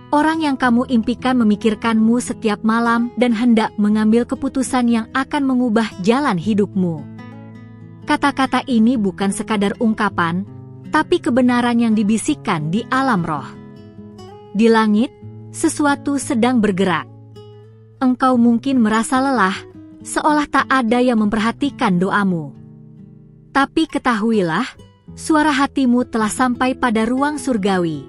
Orang yang kamu impikan memikirkanmu setiap malam dan hendak mengambil keputusan yang akan mengubah jalan hidupmu. Kata-kata ini bukan sekadar ungkapan, tapi kebenaran yang dibisikkan di alam roh. Di langit, sesuatu sedang bergerak. Engkau mungkin merasa lelah, seolah tak ada yang memperhatikan doamu. Tapi ketahuilah, suara hatimu telah sampai pada ruang surgawi.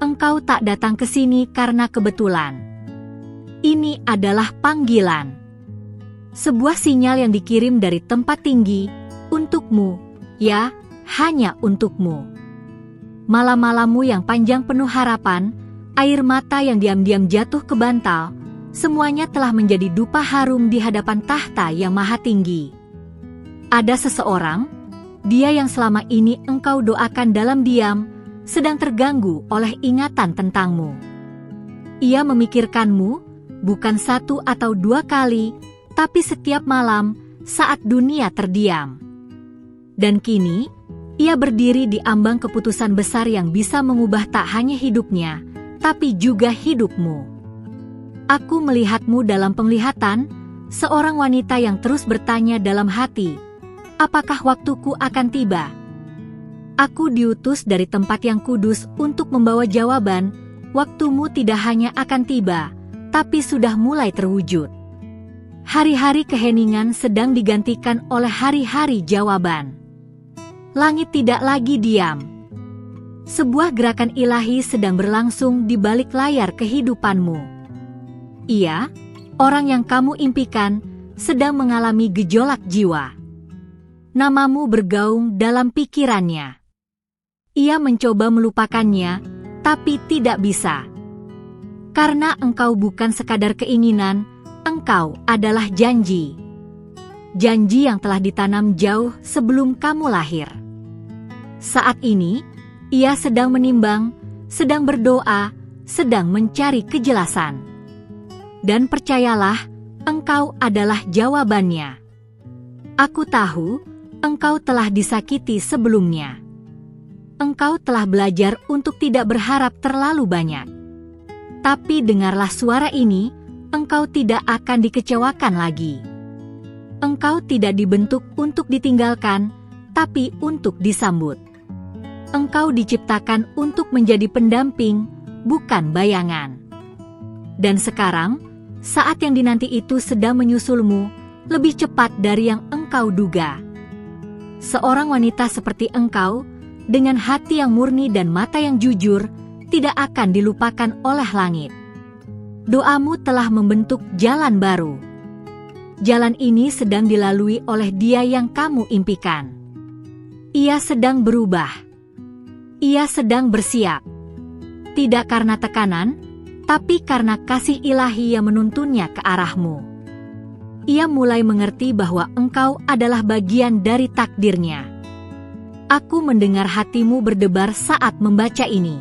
Engkau tak datang ke sini karena kebetulan. Ini adalah panggilan. Sebuah sinyal yang dikirim dari tempat tinggi, untukmu, ya, hanya untukmu. Malam-malammu yang panjang penuh harapan, air mata yang diam-diam jatuh ke bantal, semuanya telah menjadi dupa harum di hadapan tahta yang maha tinggi. Ada seseorang, dia yang selama ini engkau doakan dalam diam, sedang terganggu oleh ingatan tentangmu. Ia memikirkanmu, bukan 1 atau 2 kali, tapi setiap malam saat dunia terdiam. Dan kini, ia berdiri di ambang keputusan besar yang bisa mengubah tak hanya hidupnya, tapi juga hidupmu. Aku melihatmu dalam penglihatan, seorang wanita yang terus bertanya dalam hati, apakah waktuku akan tiba? Aku diutus dari tempat yang kudus untuk membawa jawaban, waktumu tidak hanya akan tiba, tapi sudah mulai terwujud. Hari-hari keheningan sedang digantikan oleh hari-hari jawaban. Langit tidak lagi diam. Sebuah gerakan ilahi sedang berlangsung di balik layar kehidupanmu. Ia, orang yang kamu impikan, sedang mengalami gejolak jiwa. Namamu bergaung dalam pikirannya. Ia mencoba melupakannya, tapi tidak bisa. Karena engkau bukan sekadar keinginan, engkau adalah janji. Janji yang telah ditanam jauh sebelum kamu lahir. Saat ini, ia sedang menimbang, sedang berdoa, sedang mencari kejelasan. Dan percayalah, engkau adalah jawabannya. Aku tahu, engkau telah disakiti sebelumnya. Engkau telah belajar untuk tidak berharap terlalu banyak. Tapi dengarlah suara ini, engkau tidak akan dikecewakan lagi. Engkau tidak dibentuk untuk ditinggalkan, tapi untuk disambut. Engkau diciptakan untuk menjadi pendamping, bukan bayangan. Dan sekarang, saat yang dinanti itu sedang menyusulmu, lebih cepat dari yang engkau duga. Seorang wanita seperti engkau, dengan hati yang murni dan mata yang jujur, tidak akan dilupakan oleh langit. Doamu telah membentuk jalan baru. Jalan ini sedang dilalui oleh dia yang kamu impikan. Ia sedang berubah. Ia sedang bersiap. Tidak karena tekanan, tapi karena kasih ilahi yang menuntunnya ke arahmu. Ia mulai mengerti bahwa engkau adalah bagian dari takdirnya. Aku mendengar hatimu berdebar saat membaca ini.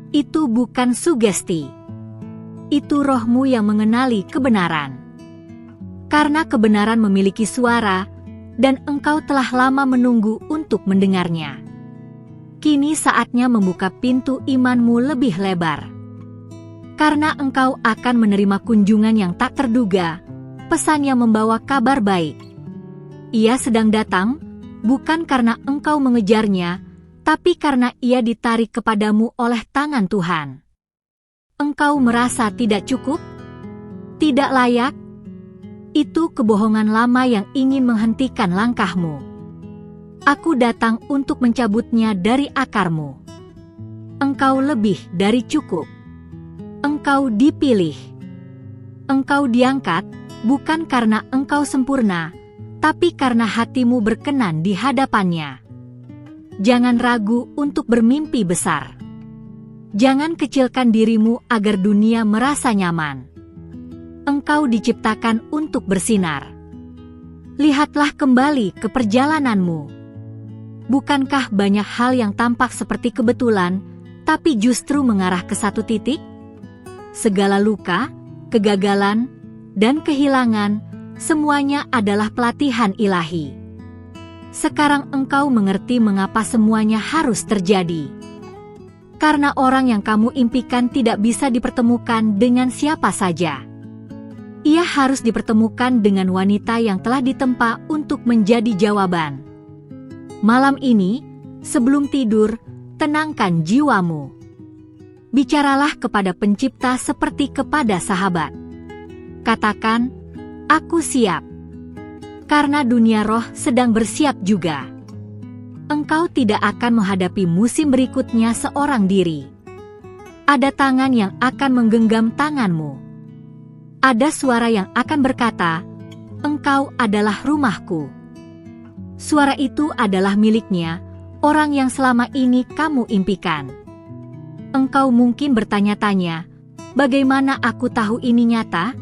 Itu bukan sugesti. Itu rohmu yang mengenali kebenaran. Karena kebenaran memiliki suara, dan engkau telah lama menunggu untuk mendengarnya. Kini saatnya membuka pintu imanmu lebih lebar. Karena engkau akan menerima kunjungan yang tak terduga, pesan yang membawa kabar baik. Ia sedang datang, bukan karena engkau mengejarnya, tapi karena ia ditarik kepadamu oleh tangan Tuhan. Engkau merasa tidak cukup? Tidak layak? Itu kebohongan lama yang ingin menghentikan langkahmu. Aku datang untuk mencabutnya dari akarmu. Engkau lebih dari cukup. Engkau dipilih. Engkau diangkat, bukan karena engkau sempurna, tapi karena hatimu berkenan di hadapannya. Jangan ragu untuk bermimpi besar. Jangan kecilkan dirimu agar dunia merasa nyaman. Engkau diciptakan untuk bersinar. Lihatlah kembali ke perjalananmu. Bukankah banyak hal yang tampak seperti kebetulan, tapi justru mengarah ke satu titik? Segala luka, kegagalan, dan kehilangan, semuanya adalah pelatihan ilahi. Sekarang engkau mengerti mengapa semuanya harus terjadi. Karena orang yang kamu impikan tidak bisa dipertemukan dengan siapa saja. Ia harus dipertemukan dengan wanita yang telah ditempa untuk menjadi jawaban. Malam ini, sebelum tidur, tenangkan jiwamu. Bicaralah kepada Pencipta seperti kepada sahabat. Katakan, "Aku siap." Karena dunia roh sedang bersiap juga. Engkau tidak akan menghadapi musim berikutnya seorang diri. Ada tangan yang akan menggenggam tanganmu. Ada suara yang akan berkata, "Engkau adalah rumahku." Suara itu adalah miliknya, orang yang selama ini kamu impikan. Engkau mungkin bertanya-tanya, bagaimana aku tahu ini nyata?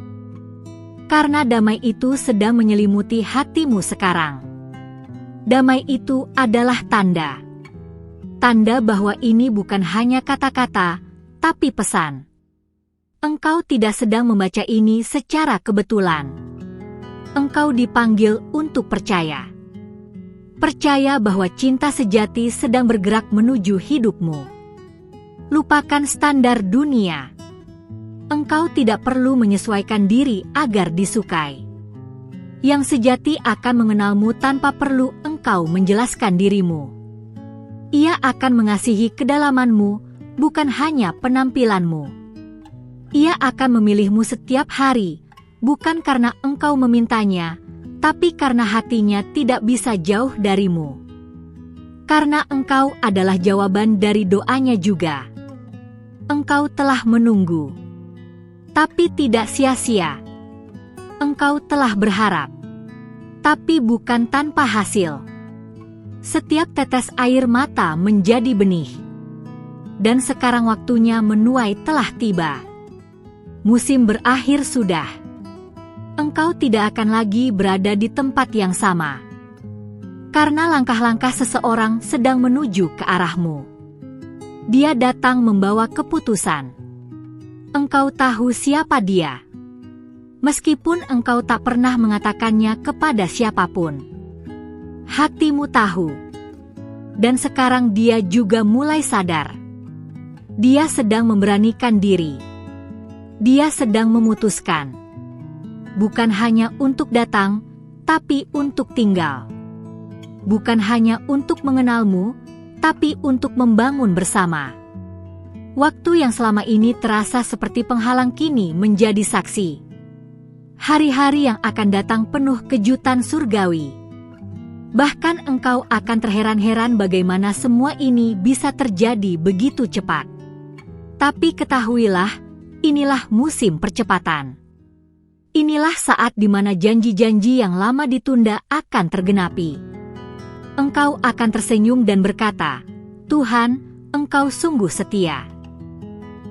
Karena damai itu sedang menyelimuti hatimu sekarang. Damai itu adalah tanda. Tanda bahwa ini bukan hanya kata-kata, tapi pesan. Engkau tidak sedang membaca ini secara kebetulan. Engkau dipanggil untuk percaya. Percaya bahwa cinta sejati sedang bergerak menuju hidupmu. Lupakan standar dunia. Engkau tidak perlu menyesuaikan diri agar disukai. Yang sejati akan mengenalmu tanpa perlu engkau menjelaskan dirimu. Ia akan mengasihi kedalamanmu, bukan hanya penampilanmu. Ia akan memilihmu setiap hari, bukan karena engkau memintanya, tapi karena hatinya tidak bisa jauh darimu. Karena engkau adalah jawaban dari doanya juga. Engkau telah menunggu, tapi tidak sia-sia. Engkau telah berharap, tapi bukan tanpa hasil. Setiap tetes air mata menjadi benih. Dan sekarang waktunya menuai telah tiba. Musim berakhir sudah. Engkau tidak akan lagi berada di tempat yang sama. Karena langkah-langkah seseorang sedang menuju ke arahmu. Dia datang membawa keputusan. Engkau tahu siapa dia. Meskipun engkau tak pernah mengatakannya kepada siapapun. Hatimu tahu. Dan sekarang dia juga mulai sadar. Dia sedang memberanikan diri. Dia sedang memutuskan. Bukan hanya untuk datang, tapi untuk tinggal. Bukan hanya untuk mengenalmu, tapi untuk membangun bersama. Waktu yang selama ini terasa seperti penghalang kini menjadi saksi. Hari-hari yang akan datang penuh kejutan surgawi. Bahkan engkau akan terheran-heran bagaimana semua ini bisa terjadi begitu cepat. Tapi ketahuilah, inilah musim percepatan. Inilah saat di mana janji-janji yang lama ditunda akan tergenapi. Engkau akan tersenyum dan berkata, "Tuhan, Engkau sungguh setia."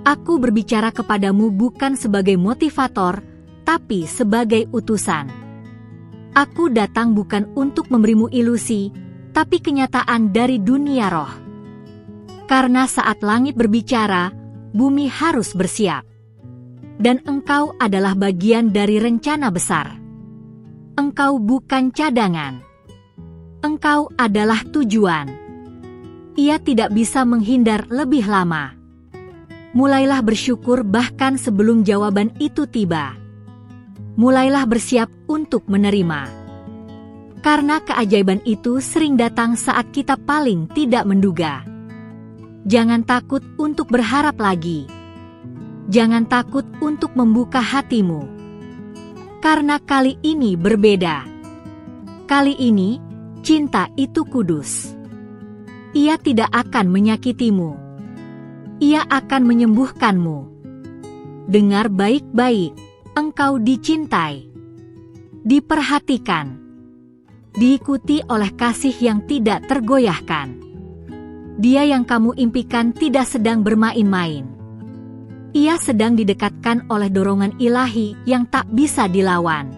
Aku berbicara kepadamu bukan sebagai motivator, tapi sebagai utusan. Aku datang bukan untuk memberimu ilusi, tapi kenyataan dari dunia roh. Karena saat langit berbicara, bumi harus bersiap. Dan engkau adalah bagian dari rencana besar. Engkau bukan cadangan. Engkau adalah tujuan. Ia tidak bisa menghindar lebih lama. Mulailah bersyukur bahkan sebelum jawaban itu tiba. Mulailah bersiap untuk menerima. Karena keajaiban itu sering datang saat kita paling tidak menduga. Jangan takut untuk berharap lagi. Jangan takut untuk membuka hatimu. Karena kali ini berbeda. Kali ini, cinta itu kudus. Ia tidak akan menyakitimu. Ia akan menyembuhkanmu. Dengar baik-baik. Engkau dicintai, diperhatikan, diikuti oleh kasih yang tidak tergoyahkan. Dia yang kamu impikan tidak sedang bermain-main. Ia sedang didekatkan oleh dorongan ilahi yang tak bisa dilawan.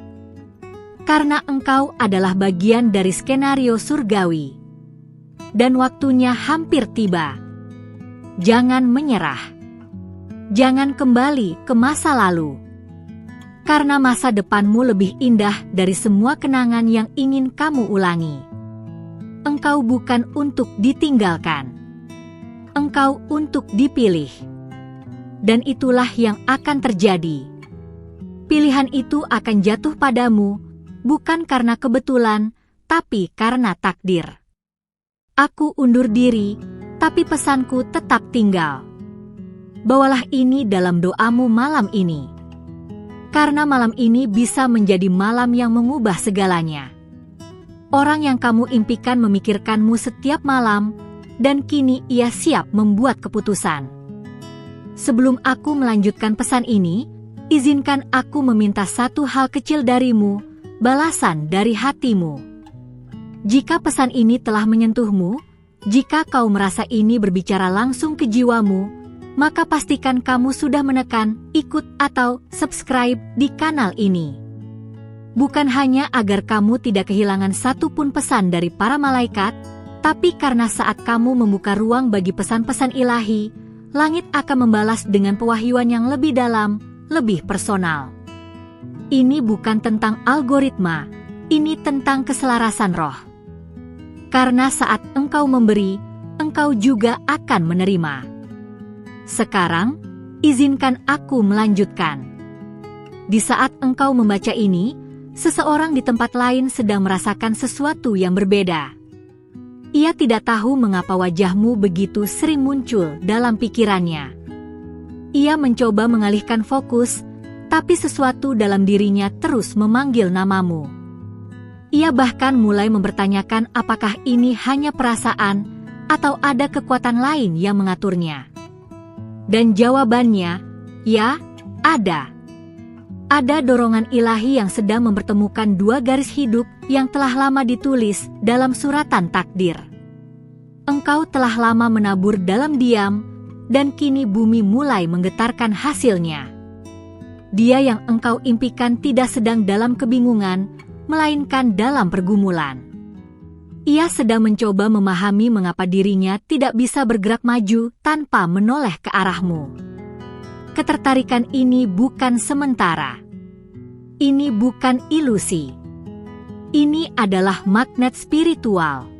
Karena engkau adalah bagian dari skenario surgawi. Dan waktunya hampir tiba. Jangan menyerah. Jangan kembali ke masa lalu. Karena masa depanmu lebih indah dari semua kenangan yang ingin kamu ulangi. Engkau bukan untuk ditinggalkan. engkau untuk dipilih. Dan itulah yang akan terjadi. Pilihan itu akan jatuh padamu, bukan karena kebetulan, tapi karena takdir. Aku undur diri, tapi pesanku tetap tinggal. Bawalah ini dalam doamu malam ini. Karena malam ini bisa menjadi malam yang mengubah segalanya. Orang yang kamu impikan memikirkanmu setiap malam, dan kini ia siap membuat keputusan. Sebelum aku melanjutkan pesan ini, izinkan aku meminta satu hal kecil darimu, balasan dari hatimu. Jika pesan ini telah menyentuhmu, jika kau merasa ini berbicara langsung ke jiwamu, maka pastikan kamu sudah menekan ikut atau subscribe di kanal ini. Bukan hanya agar kamu tidak kehilangan satu pun pesan dari para malaikat, tapi karena saat kamu membuka ruang bagi pesan-pesan ilahi, langit akan membalas dengan pewahyuan yang lebih dalam, lebih personal. Ini bukan tentang algoritma, ini tentang keselarasan roh. Karena saat engkau memberi, engkau juga akan menerima. Sekarang, izinkan aku melanjutkan. Di saat engkau membaca ini, seseorang di tempat lain sedang merasakan sesuatu yang berbeda. Ia tidak tahu mengapa wajahmu begitu sering muncul dalam pikirannya. Ia mencoba mengalihkan fokus, tapi sesuatu dalam dirinya terus memanggil namamu. Ia bahkan mulai mempertanyakan apakah ini hanya perasaan atau ada kekuatan lain yang mengaturnya. Dan jawabannya, ya, ada. Ada dorongan ilahi yang sedang mempertemukan dua garis hidup yang telah lama ditulis dalam suratan takdir. Engkau telah lama menabur dalam diam, dan kini bumi mulai menggetarkan hasilnya. Dia yang engkau impikan tidak sedang dalam kebingungan, melainkan dalam pergumulan. Ia sedang mencoba memahami mengapa dirinya tidak bisa bergerak maju tanpa menoleh ke arahmu. Ketertarikan ini bukan sementara. Ini bukan ilusi. Ini adalah magnet spiritual.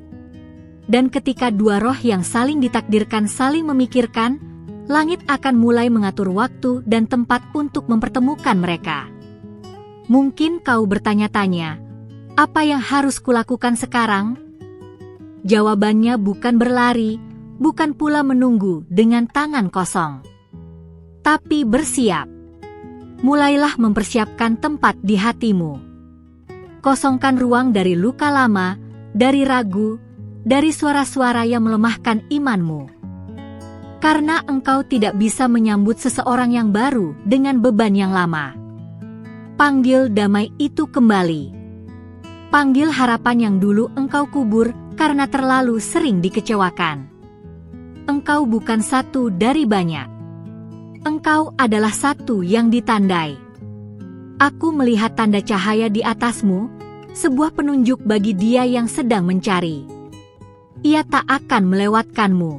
Dan ketika dua roh yang saling ditakdirkan saling memikirkan, langit akan mulai mengatur waktu dan tempat untuk mempertemukan mereka. Mungkin kau bertanya-tanya, apa yang harus kulakukan sekarang? Jawabannya bukan berlari, bukan pula menunggu dengan tangan kosong. Tapi bersiap. Mulailah mempersiapkan tempat di hatimu. Kosongkan ruang dari luka lama, dari ragu, dari suara-suara yang melemahkan imanmu. Karena engkau tidak bisa menyambut seseorang yang baru dengan beban yang lama. Panggil damai itu kembali. Panggil harapan yang dulu engkau kubur karena terlalu sering dikecewakan. Engkau bukan satu dari banyak. Engkau adalah satu yang ditandai. Aku melihat tanda cahaya di atasmu, sebuah penunjuk bagi dia yang sedang mencari. Ia tak akan melewatkanmu.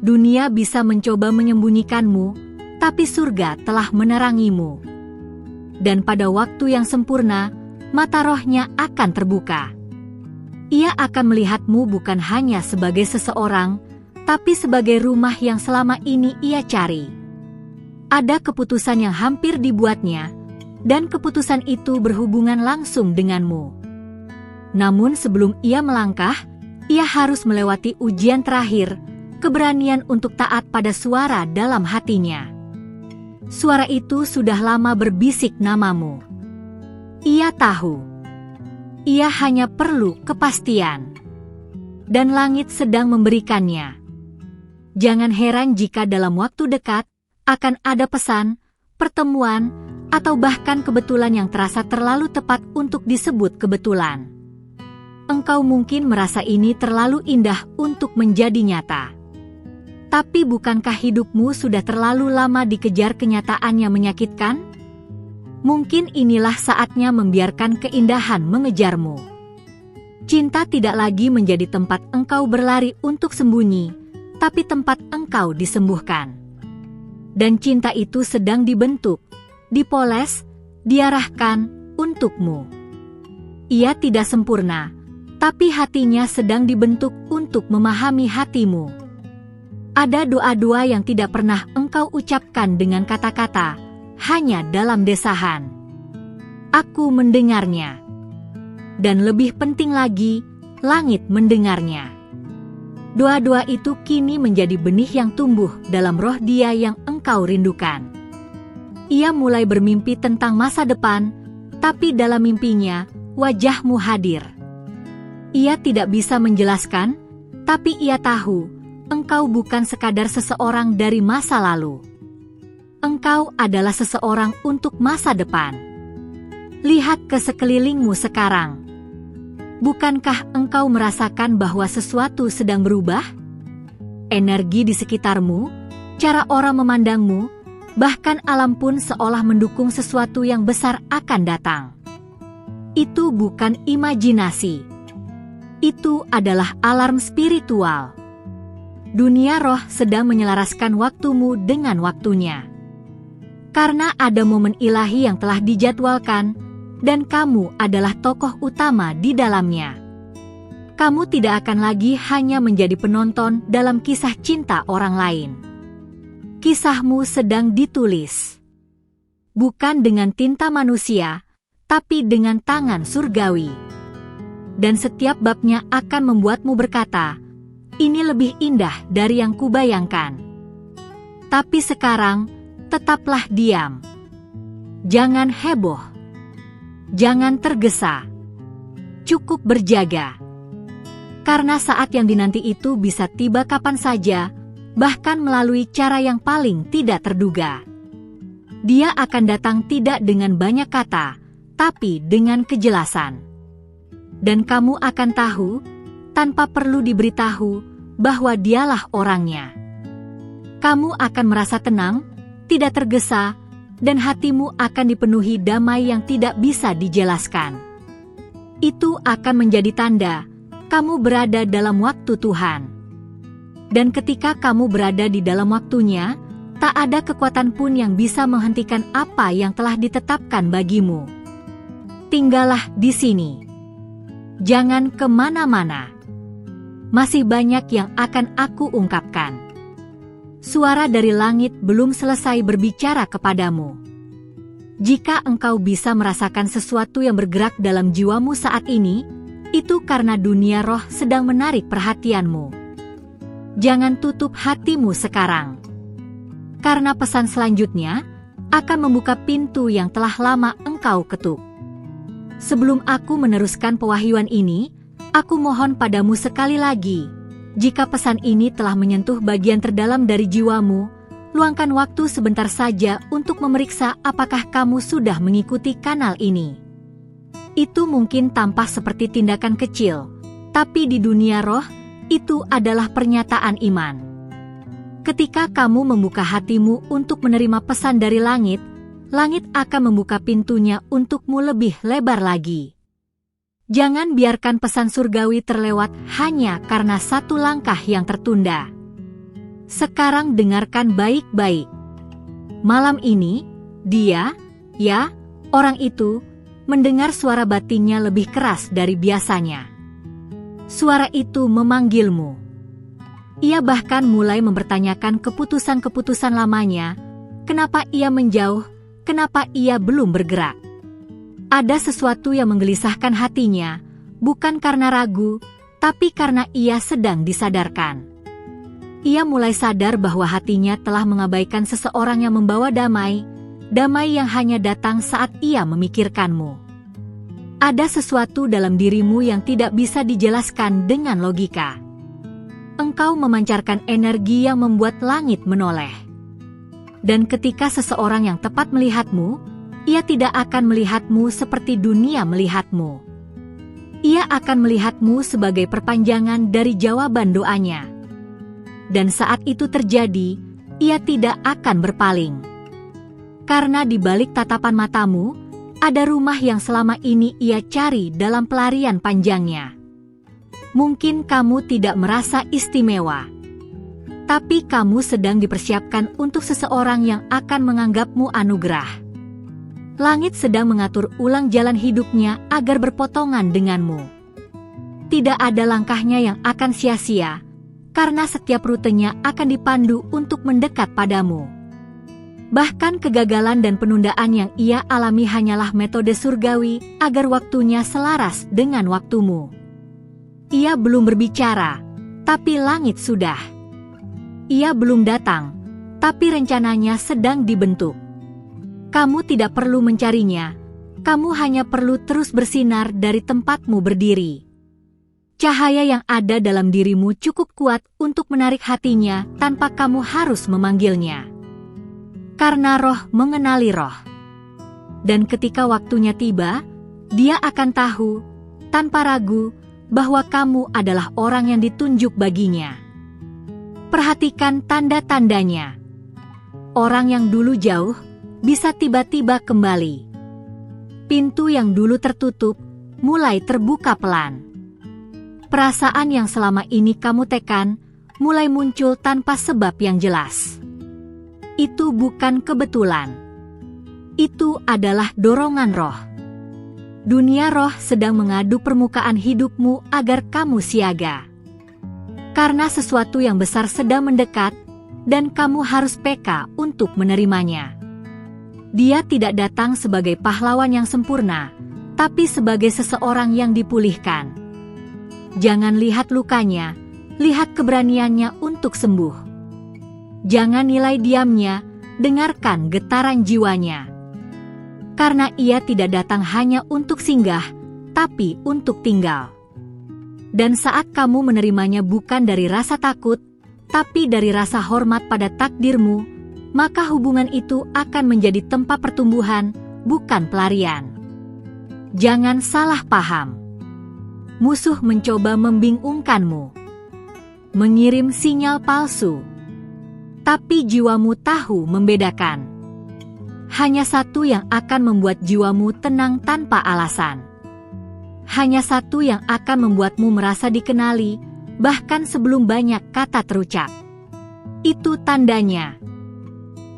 Dunia bisa mencoba menyembunyikanmu, tapi surga telah menerangimu. Dan pada waktu yang sempurna, mata rohnya akan terbuka. Ia akan melihatmu bukan hanya sebagai seseorang, tapi sebagai rumah yang selama ini ia cari. Ada keputusan yang hampir dibuatnya, dan keputusan itu berhubungan langsung denganmu. Namun sebelum ia melangkah, ia harus melewati ujian terakhir, keberanian untuk taat pada suara dalam hatinya. Suara itu sudah lama berbisik namamu. Ia tahu. Ia hanya perlu kepastian. Dan langit sedang memberikannya. Jangan heran jika dalam waktu dekat akan ada pesan, pertemuan, atau bahkan kebetulan yang terasa terlalu tepat untuk disebut kebetulan. Engkau mungkin merasa ini terlalu indah untuk menjadi nyata. Tapi bukankah hidupmu sudah terlalu lama dikejar kenyataan yang menyakitkan? Mungkin inilah saatnya membiarkan keindahan mengejarmu. Cinta tidak lagi menjadi tempat engkau berlari untuk sembunyi, tapi tempat engkau disembuhkan. Dan cinta itu sedang dibentuk, dipoles, diarahkan untukmu. Ia tidak sempurna, tapi hatinya sedang dibentuk untuk memahami hatimu. Ada doa-doa yang tidak pernah engkau ucapkan dengan kata-kata, hanya dalam desahan. Aku mendengarnya. Dan lebih penting lagi, langit mendengarnya. Doa-doa itu kini menjadi benih yang tumbuh dalam roh Dia yang engkau rindukan. Ia mulai bermimpi tentang masa depan, tapi dalam mimpinya, wajahmu hadir. Ia tidak bisa menjelaskan, tapi ia tahu, engkau bukan sekadar seseorang dari masa lalu. Engkau adalah seseorang untuk masa depan. Lihat ke sekelilingmu sekarang. Bukankah engkau merasakan bahwa sesuatu sedang berubah? Energi di sekitarmu, cara orang memandangmu, bahkan alam pun seolah mendukung sesuatu yang besar akan datang. Itu bukan imajinasi. Itu adalah alarm spiritual. Dunia roh sedang menyelaraskan waktumu dengan waktunya. Karena ada momen ilahi yang telah dijadwalkan, dan kamu adalah tokoh utama di dalamnya. Kamu tidak akan lagi hanya menjadi penonton dalam kisah cinta orang lain. Kisahmu sedang ditulis. Bukan dengan tinta manusia, tapi dengan tangan surgawi. Dan setiap babnya akan membuatmu berkata, ini lebih indah dari yang kubayangkan. Tapi sekarang, tetaplah diam. Jangan heboh. Jangan tergesa. Cukup berjaga. Karena saat yang dinanti itu bisa tiba kapan saja, bahkan melalui cara yang paling tidak terduga. Dia akan datang tidak dengan banyak kata, tapi dengan kejelasan. Dan kamu akan tahu, tanpa perlu diberitahu, bahwa dialah orangnya. Kamu akan merasa tenang, tidak tergesa, dan hatimu akan dipenuhi damai yang tidak bisa dijelaskan. Itu akan menjadi tanda, kamu berada dalam waktu Tuhan. Dan ketika kamu berada di dalam waktunya, tak ada kekuatan pun yang bisa menghentikan apa yang telah ditetapkan bagimu. Tinggallah di sini. Jangan kemana-mana. Masih banyak yang akan aku ungkapkan. Suara dari langit belum selesai berbicara kepadamu. Jika engkau bisa merasakan sesuatu yang bergerak dalam jiwamu saat ini, itu karena dunia roh sedang menarik perhatianmu. Jangan tutup hatimu sekarang. Karena pesan selanjutnya akan membuka pintu yang telah lama engkau ketuk. Sebelum aku meneruskan pewahyuan ini, aku mohon padamu sekali lagi, jika pesan ini telah menyentuh bagian terdalam dari jiwamu, luangkan waktu sebentar saja untuk memeriksa apakah kamu sudah mengikuti kanal ini. Itu mungkin tampak seperti tindakan kecil, tapi di dunia roh, itu adalah pernyataan iman. Ketika kamu membuka hatimu untuk menerima pesan dari langit, langit akan membuka pintunya untukmu lebih lebar lagi. Jangan biarkan pesan surgawi terlewat hanya karena satu langkah yang tertunda. Sekarang dengarkan baik-baik. Malam ini, dia, orang itu, mendengar suara batinnya lebih keras dari biasanya. Suara itu memanggilmu. Ia bahkan mulai mempertanyakan keputusan-keputusan lamanya, kenapa ia menjauh, kenapa ia belum bergerak. Ada sesuatu yang menggelisahkan hatinya, bukan karena ragu, tapi karena ia sedang disadarkan. Ia mulai sadar bahwa hatinya telah mengabaikan seseorang yang membawa damai yang hanya datang saat ia memikirkanmu. Ada sesuatu dalam dirimu yang tidak bisa dijelaskan dengan logika. Engkau memancarkan energi yang membuat langit menoleh. Dan ketika seseorang yang tepat melihatmu, ia tidak akan melihatmu seperti dunia melihatmu. Ia akan melihatmu sebagai perpanjangan dari jawaban doanya. Dan saat itu terjadi, ia tidak akan berpaling. Karena di balik tatapan matamu, ada rumah yang selama ini ia cari dalam pelarian panjangnya. Mungkin kamu tidak merasa istimewa, tapi kamu sedang dipersiapkan untuk seseorang yang akan menganggapmu anugerah. Langit sedang mengatur ulang jalan hidupnya agar berpotongan denganmu. Tidak ada langkahnya yang akan sia-sia, karena setiap rutenya akan dipandu untuk mendekat padamu. Bahkan kegagalan dan penundaan yang ia alami hanyalah metode surgawi agar waktunya selaras dengan waktumu. Ia belum berbicara, tapi langit sudah. Ia belum datang, tapi rencananya sedang dibentuk. Kamu tidak perlu mencarinya, kamu hanya perlu terus bersinar dari tempatmu berdiri. Cahaya yang ada dalam dirimu cukup kuat untuk menarik hatinya tanpa kamu harus memanggilnya. Karena roh mengenali roh. Dan ketika waktunya tiba, dia akan tahu, tanpa ragu, bahwa kamu adalah orang yang ditunjuk baginya. Perhatikan tanda-tandanya. Orang yang dulu jauh, bisa tiba-tiba kembali. Pintu yang dulu tertutup, mulai terbuka pelan. Perasaan yang selama ini kamu tekan, mulai muncul tanpa sebab yang jelas. Itu bukan kebetulan. Itu adalah dorongan roh. Dunia roh sedang mengadu permukaan hidupmu agar kamu siaga. Karena sesuatu yang besar sedang mendekat, dan kamu harus peka untuk menerimanya. Dia tidak datang sebagai pahlawan yang sempurna, tapi sebagai seseorang yang dipulihkan. Jangan lihat lukanya, lihat keberaniannya untuk sembuh. Jangan nilai diamnya, dengarkan getaran jiwanya. Karena ia tidak datang hanya untuk singgah, tapi untuk tinggal. Dan saat kamu menerimanya bukan dari rasa takut, tapi dari rasa hormat pada takdirmu, maka hubungan itu akan menjadi tempat pertumbuhan, bukan pelarian. Jangan salah paham. Musuh mencoba membingungkanmu, mengirim sinyal palsu. Tapi jiwamu tahu membedakan. Hanya satu yang akan membuat jiwamu tenang tanpa alasan. Hanya satu yang akan membuatmu merasa dikenali, bahkan sebelum banyak kata terucap. Itu tandanya.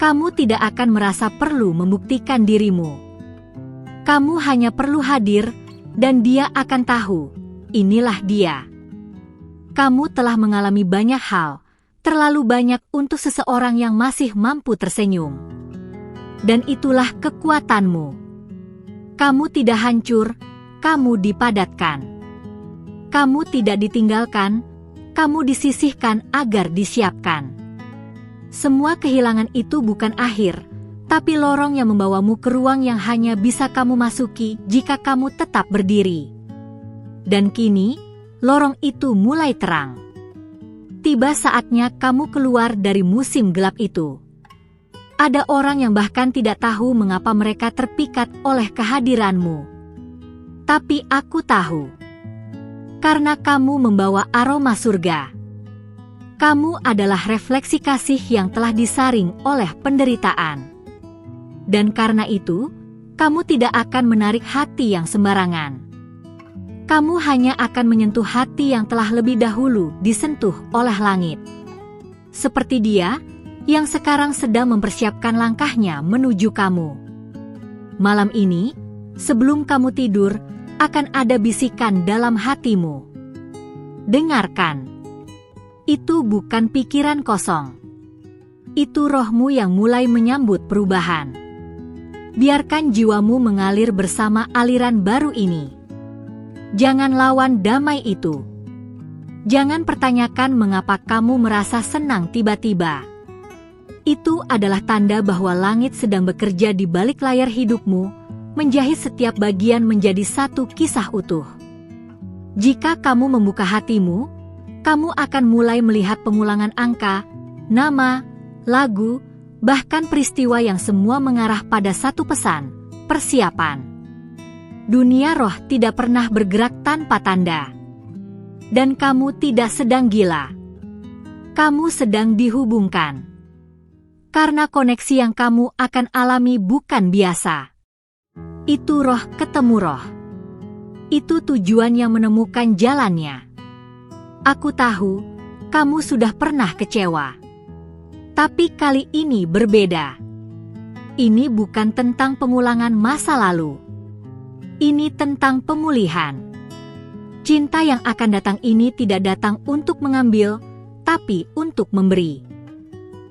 Kamu tidak akan merasa perlu membuktikan dirimu. Kamu hanya perlu hadir, dan dia akan tahu, inilah dia. Kamu telah mengalami banyak hal, terlalu banyak untuk seseorang yang masih mampu tersenyum. Dan itulah kekuatanmu. Kamu tidak hancur, kamu dipadatkan. Kamu tidak ditinggalkan, kamu disisihkan agar disiapkan. Semua kehilangan itu bukan akhir, tapi lorong yang membawamu ke ruang yang hanya bisa kamu masuki jika kamu tetap berdiri. Dan kini, lorong itu mulai terang. Tiba saatnya kamu keluar dari musim gelap itu. Ada orang yang bahkan tidak tahu mengapa mereka terpikat oleh kehadiranmu. Tapi aku tahu. Karena kamu membawa aroma surga. Kamu adalah refleksi kasih yang telah disaring oleh penderitaan. Dan karena itu, kamu tidak akan menarik hati yang sembarangan. Kamu hanya akan menyentuh hati yang telah lebih dahulu disentuh oleh langit. Seperti dia, yang sekarang sedang mempersiapkan langkahnya menuju kamu. Malam ini, sebelum kamu tidur, akan ada bisikan dalam hatimu. Dengarkan. Itu bukan pikiran kosong. Itu rohmu yang mulai menyambut perubahan. Biarkan jiwamu mengalir bersama aliran baru ini. Jangan lawan damai itu. Jangan pertanyakan mengapa kamu merasa senang tiba-tiba. Itu adalah tanda bahwa langit sedang bekerja di balik layar hidupmu, menjahit setiap bagian menjadi satu kisah utuh. Jika kamu membuka hatimu, kamu akan mulai melihat pengulangan angka, nama, lagu, bahkan peristiwa yang semua mengarah pada satu pesan, persiapan. Dunia roh tidak pernah bergerak tanpa tanda. Dan kamu tidak sedang gila. Kamu sedang dihubungkan. Karena koneksi yang kamu akan alami bukan biasa. Itu roh ketemu roh. Itu tujuan yang menemukan jalannya. Aku tahu, kamu sudah pernah kecewa. Tapi kali ini berbeda. Ini bukan tentang pengulangan masa lalu. Ini tentang pemulihan. Cinta yang akan datang ini tidak datang untuk mengambil, tapi untuk memberi.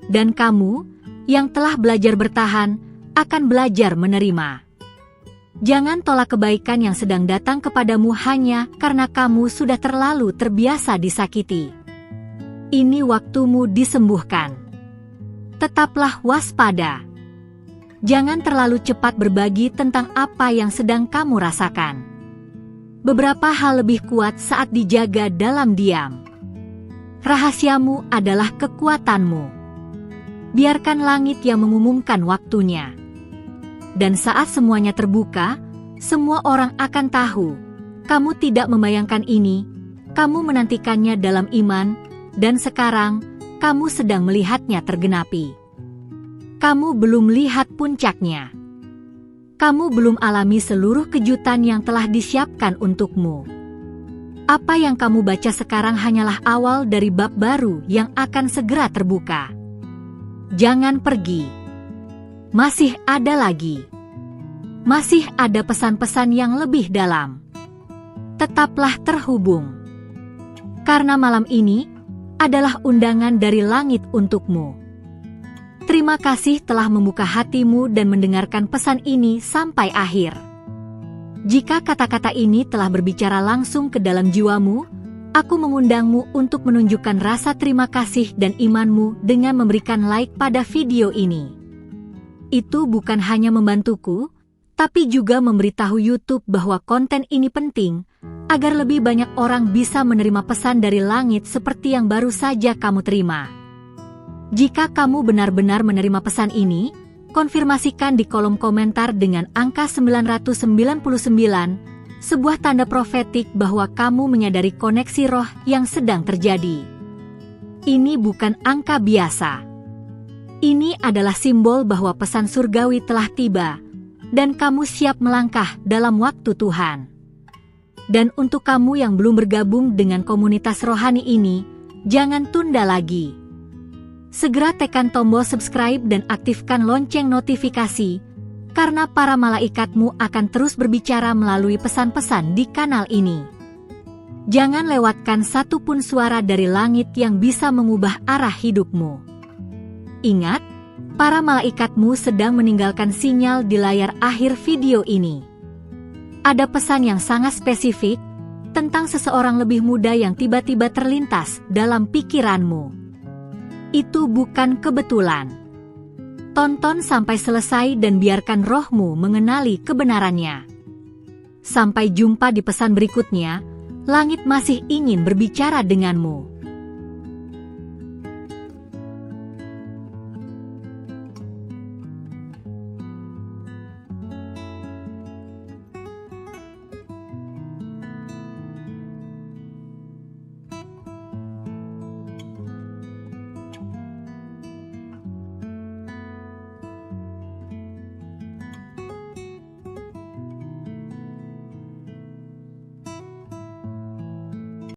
Dan kamu, yang telah belajar bertahan, akan belajar menerima. Jangan tolak kebaikan yang sedang datang kepadamu hanya karena kamu sudah terlalu terbiasa disakiti. Ini waktumu disembuhkan. Tetaplah waspada. Jangan terlalu cepat berbagi tentang apa yang sedang kamu rasakan. Beberapa hal lebih kuat saat dijaga dalam diam. Rahasiamu adalah kekuatanmu. Biarkan langit yang mengumumkan waktunya. Dan saat semuanya terbuka, semua orang akan tahu. Kamu tidak membayangkan ini, kamu menantikannya dalam iman, dan sekarang, kamu sedang melihatnya tergenapi. Kamu belum lihat puncaknya. Kamu belum alami seluruh kejutan yang telah disiapkan untukmu. Apa yang kamu baca sekarang hanyalah awal dari bab baru yang akan segera terbuka. Jangan pergi. Masih ada lagi. Masih ada pesan-pesan yang lebih dalam. Tetaplah terhubung. Karena malam ini adalah undangan dari langit untukmu. Terima kasih telah membuka hatimu dan mendengarkan pesan ini sampai akhir. Jika kata-kata ini telah berbicara langsung ke dalam jiwamu, aku mengundangmu untuk menunjukkan rasa terima kasih dan imanmu dengan memberikan like pada video ini. Itu bukan hanya membantuku, tapi juga memberitahu YouTube bahwa konten ini penting, agar lebih banyak orang bisa menerima pesan dari langit seperti yang baru saja kamu terima. Jika kamu benar-benar menerima pesan ini, konfirmasikan di kolom komentar dengan angka 999, sebuah tanda profetik bahwa kamu menyadari koneksi roh yang sedang terjadi. Ini bukan angka biasa. Ini adalah simbol bahwa pesan surgawi telah tiba, dan kamu siap melangkah dalam waktu Tuhan. Dan untuk kamu yang belum bergabung dengan komunitas rohani ini, jangan tunda lagi. Segera tekan tombol subscribe dan aktifkan lonceng notifikasi, karena para malaikatmu akan terus berbicara melalui pesan-pesan di kanal ini. Jangan lewatkan satupun suara dari langit yang bisa mengubah arah hidupmu. Ingat, para malaikatmu sedang meninggalkan sinyal di layar akhir video ini. Ada pesan yang sangat spesifik tentang seseorang lebih muda yang tiba-tiba terlintas dalam pikiranmu. Itu bukan kebetulan. Tonton sampai selesai dan biarkan rohmu mengenali kebenarannya. Sampai jumpa di pesan berikutnya, langit masih ingin berbicara denganmu.